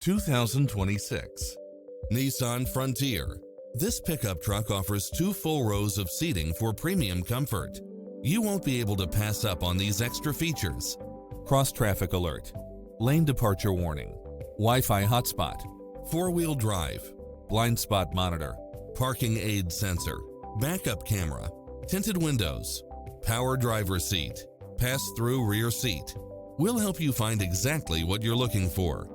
2026 Nissan Frontier. This pickup truck offers 2 full rows of seating for premium comfort. You won't be able to pass up on these extra features: cross-traffic alert, lane departure warning, Wi-Fi hotspot, 4-wheel drive, blind spot monitor, parking aid sensor, backup camera, tinted windows, power driver seat, pass-through rear seat. We'll help you find exactly what you're looking for.